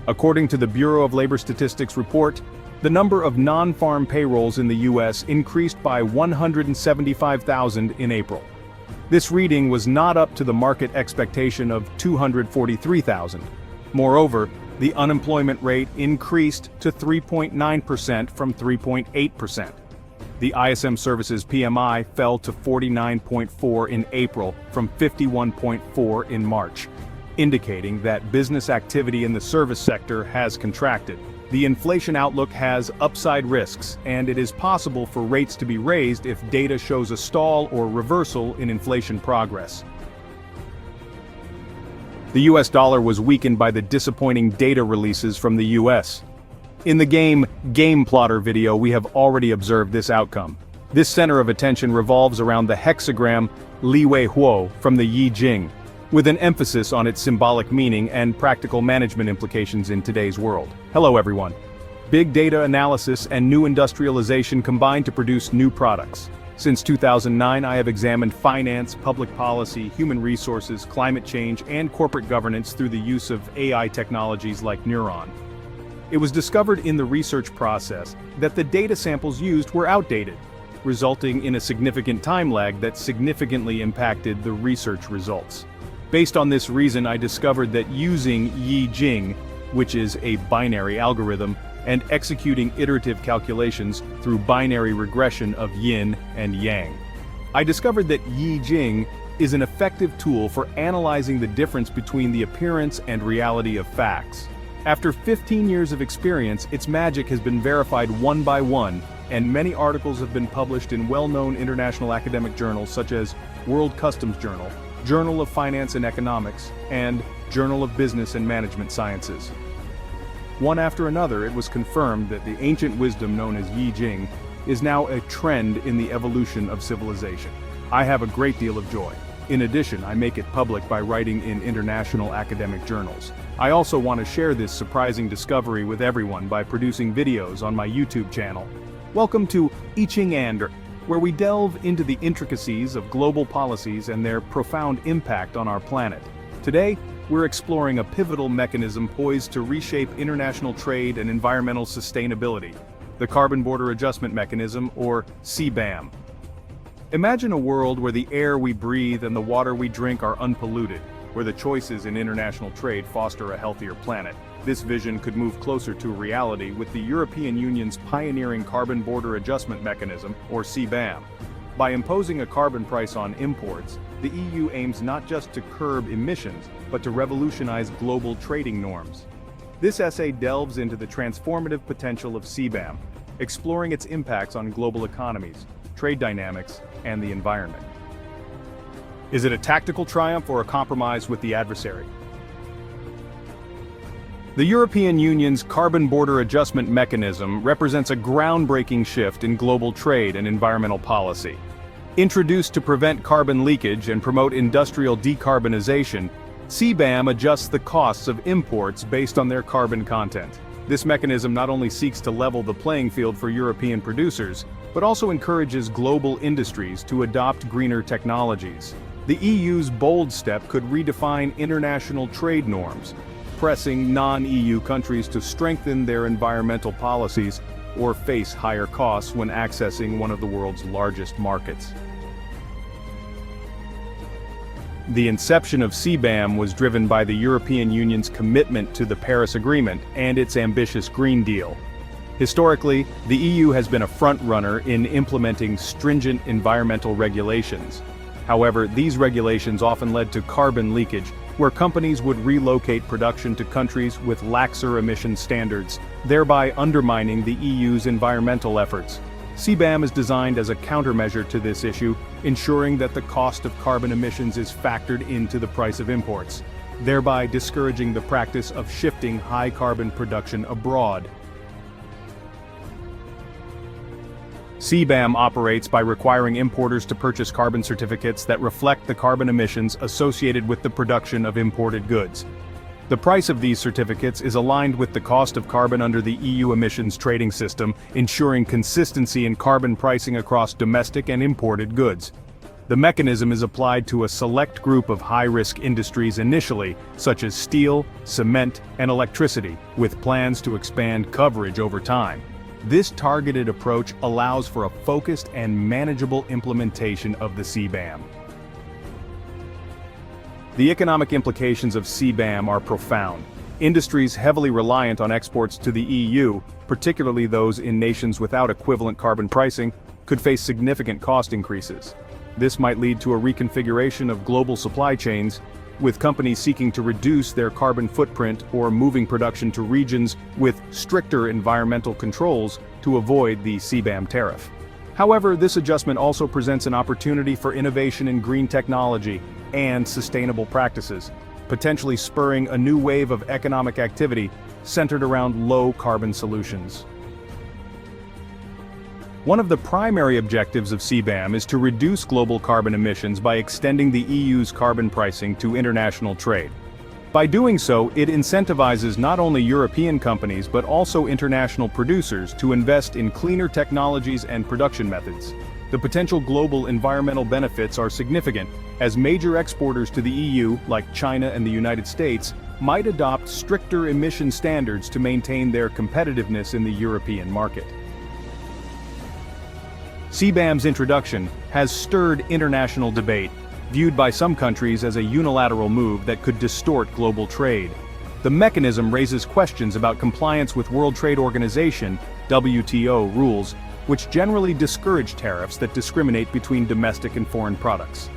According to the Bureau of Labor Statistics report, the number of non-farm payrolls in the U.S. increased by 175,000 in April. This reading was not up to the market expectation of 243,000. Moreover, the unemployment rate increased to 3.9% from 3.8%. The ISM Services PMI fell to 49.4 in April from 51.4 in March, indicating that business activity in the service sector has contracted. The inflation outlook has upside risks, and it is possible for rates to be raised if data shows a stall or reversal in inflation progress. The US dollar was weakened by the disappointing data releases from the US. In the Game Plotter video, we have already observed this outcome. This center of attention revolves around the hexagram Li Wei Huo from the Jing, with an emphasis on its symbolic meaning and practical management implications in today's world. Hello everyone. Big data analysis and new industrialization combine to produce new products. Since 2009, I have examined finance, public policy, human resources, climate change, and corporate governance through the use of AI technologies like Neuron. It was discovered in the research process that the data samples used were outdated, resulting in a significant time lag that significantly impacted the research results. Based on this reason, I discovered that using Jing, which is a binary algorithm, and executing iterative calculations through binary regression of yin and yang. I discovered that Jing is an effective tool for analyzing the difference between the appearance and reality of facts. After 15 years of experience, its magic has been verified one by one, and many articles have been published in well-known international academic journals such as World Customs Journal, Journal of Finance and Economics, and Journal of Business and Management Sciences. One after another, it was confirmed that the ancient wisdom known as Jing is now a trend in the evolution of civilization. I have a great deal of joy. In addition, I make it public by writing in international academic journals. I also want to share this surprising discovery with everyone by producing videos on my YouTube channel. Welcome to Iching, where we delve into the intricacies of global policies and their profound impact on our planet. Today, we're exploring a pivotal mechanism poised to reshape international trade and environmental sustainability, the Carbon Border Adjustment Mechanism, or CBAM. Imagine a world where the air we breathe and the water we drink are unpolluted, where the choices in international trade foster a healthier planet. This vision could move closer to reality with the European Union's pioneering Carbon Border Adjustment Mechanism, or CBAM. By imposing a carbon price on imports, the EU aims not just to curb emissions, but to revolutionize global trading norms. This essay delves into the transformative potential of CBAM, exploring its impacts on global economies, trade dynamics, and the environment. Is it a tactical triumph or a compromise with the adversary? The European Union's Carbon Border Adjustment Mechanism represents a groundbreaking shift in global trade and environmental policy. Introduced to prevent carbon leakage and promote industrial decarbonization, CBAM adjusts the costs of imports based on their carbon content. This mechanism not only seeks to level the playing field for European producers, but also encourages global industries to adopt greener technologies. The EU's bold step could redefine international trade norms, pressing non-EU countries to strengthen their environmental policies or face higher costs when accessing one of the world's largest markets. The inception of CBAM was driven by the European Union's commitment to the Paris Agreement and its ambitious Green Deal. Historically, the EU has been a front-runner in implementing stringent environmental regulations. However, these regulations often led to carbon leakage, where companies would relocate production to countries with laxer emission standards, thereby undermining the EU's environmental efforts. CBAM is designed as a countermeasure to this issue, ensuring that the cost of carbon emissions is factored into the price of imports, thereby discouraging the practice of shifting high-carbon production abroad. CBAM operates by requiring importers to purchase carbon certificates that reflect the carbon emissions associated with the production of imported goods. The price of these certificates is aligned with the cost of carbon under the EU emissions trading system, ensuring consistency in carbon pricing across domestic and imported goods. The mechanism is applied to a select group of high-risk industries initially, such as steel, cement, and electricity, with plans to expand coverage over time. This targeted approach allows for a focused and manageable implementation of the CBAM. The economic implications of CBAM are profound. Industries heavily reliant on exports to the EU, particularly those in nations without equivalent carbon pricing, could face significant cost increases. This might lead to a reconfiguration of global supply chains, with companies seeking to reduce their carbon footprint or moving production to regions with stricter environmental controls to avoid the CBAM tariff. However, this adjustment also presents an opportunity for innovation in green technology and sustainable practices, potentially spurring a new wave of economic activity centered around low-carbon solutions. One of the primary objectives of CBAM is to reduce global carbon emissions by extending the EU's carbon pricing to international trade. By doing so, it incentivizes not only European companies but also international producers to invest in cleaner technologies and production methods. The potential global environmental benefits are significant, as major exporters to the EU, like China and the United States, might adopt stricter emission standards to maintain their competitiveness in the European market. CBAM's introduction has stirred international debate, viewed by some countries as a unilateral move that could distort global trade. The mechanism raises questions about compliance with World Trade Organization (WTO) rules, which generally discourage tariffs that discriminate between domestic and foreign products.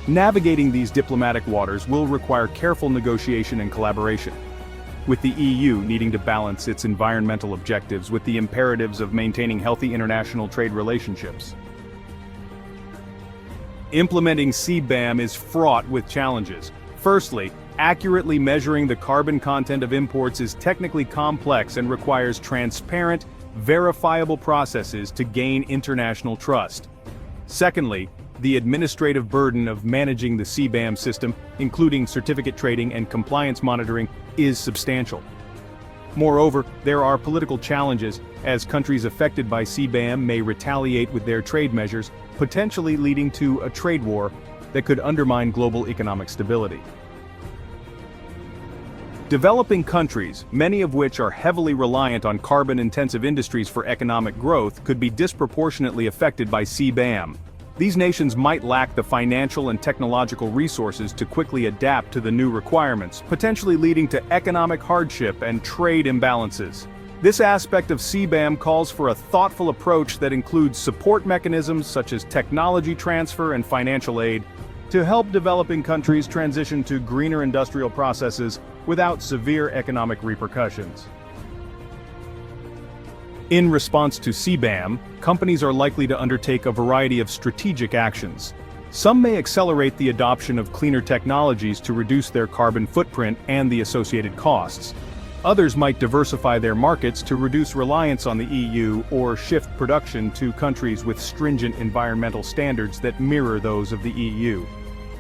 Navigating these diplomatic waters will require careful negotiation and collaboration, with the EU needing to balance its environmental objectives with the imperatives of maintaining healthy international trade relationships. Implementing CBAM is fraught with challenges. Firstly, accurately measuring the carbon content of imports is technically complex and requires transparent, verifiable processes to gain international trust. Secondly, the administrative burden of managing the CBAM system, including certificate trading and compliance monitoring, is substantial. Moreover, there are political challenges, as countries affected by CBAM may retaliate with their trade measures, potentially leading to a trade war that could undermine global economic stability. Developing countries, many of which are heavily reliant on carbon-intensive industries for economic growth, could be disproportionately affected by CBAM. These nations might lack the financial and technological resources to quickly adapt to the new requirements, potentially leading to economic hardship and trade imbalances. This aspect of CBAM calls for a thoughtful approach that includes support mechanisms such as technology transfer and financial aid to help developing countries transition to greener industrial processes without severe economic repercussions. In response to CBAM, companies are likely to undertake a variety of strategic actions. Some may accelerate the adoption of cleaner technologies to reduce their carbon footprint and the associated costs. Others might diversify their markets to reduce reliance on the EU or shift production to countries with stringent environmental standards that mirror those of the EU.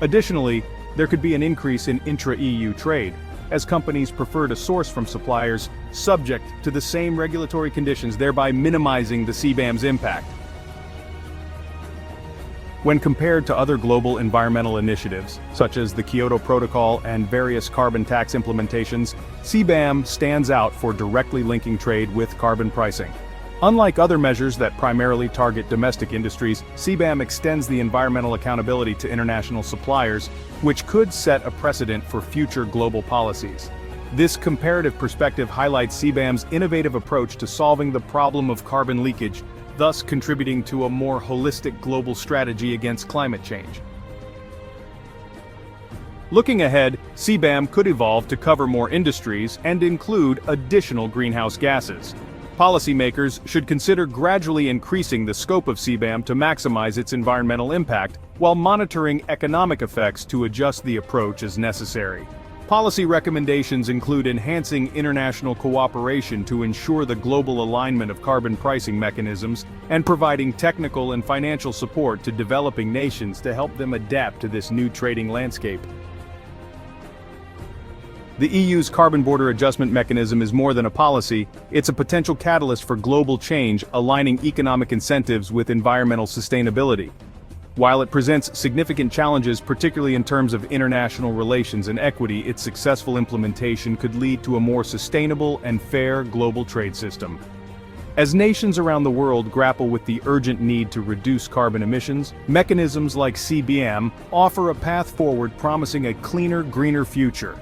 Additionally, there could be an increase in intra-EU trade, as companies prefer to source from suppliers subject to the same regulatory conditions, thereby minimizing the CBAM's impact. When compared to other global environmental initiatives, such as the Kyoto Protocol and various carbon tax implementations, CBAM stands out for directly linking trade with carbon pricing. Unlike other measures that primarily target domestic industries, CBAM extends the environmental accountability to international suppliers, which could set a precedent for future global policies. This comparative perspective highlights CBAM's innovative approach to solving the problem of carbon leakage, thus contributing to a more holistic global strategy against climate change. Looking ahead, CBAM could evolve to cover more industries and include additional greenhouse gases. Policymakers should consider gradually increasing the scope of CBAM to maximize its environmental impact, while monitoring economic effects to adjust the approach as necessary. Policy recommendations include enhancing international cooperation to ensure the global alignment of carbon pricing mechanisms, and providing technical and financial support to developing nations to help them adapt to this new trading landscape. The EU's Carbon Border Adjustment Mechanism is more than a policy, it's a potential catalyst for global change, aligning economic incentives with environmental sustainability. While it presents significant challenges, particularly in terms of international relations and equity, its successful implementation could lead to a more sustainable and fair global trade system. As nations around the world grapple with the urgent need to reduce carbon emissions, mechanisms like CBAM offer a path forward promising a cleaner, greener future.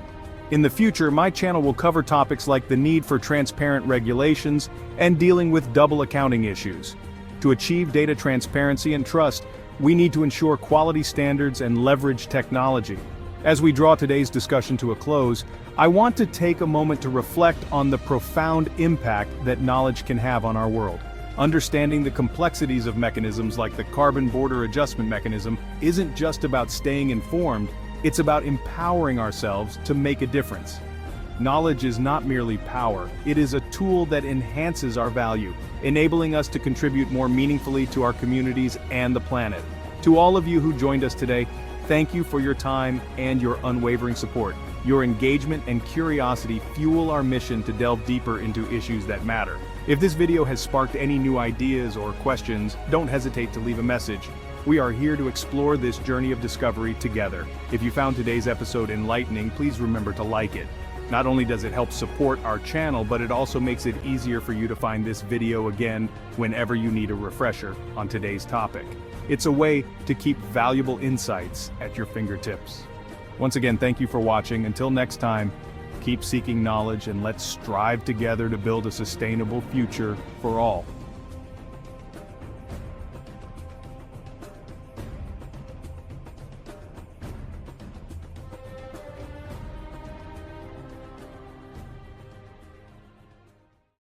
In the future, my channel will cover topics like the need for transparent regulations and dealing with double accounting issues. To achieve data transparency and trust, we need to ensure quality standards and leverage technology. As we draw today's discussion to a close, I want to take a moment to reflect on the profound impact that knowledge can have on our world. Understanding the complexities of mechanisms like the Carbon Border Adjustment Mechanism isn't just about staying informed, it's about empowering ourselves to make a difference. Knowledge is not merely power, it is a tool that enhances our value, enabling us to contribute more meaningfully to our communities and the planet. To all of you who joined us today, thank you for your time and your unwavering support. Your engagement and curiosity fuel our mission to delve deeper into issues that matter. If this video has sparked any new ideas or questions, don't hesitate to leave a message. We are here to explore this journey of discovery together. If you found today's episode enlightening, please remember to like it. Not only does it help support our channel, but it also makes it easier for you to find this video again whenever you need a refresher on today's topic. It's a way to keep valuable insights at your fingertips. Once again, thank you for watching. Until next time, keep seeking knowledge and let's strive together to build a sustainable future for all.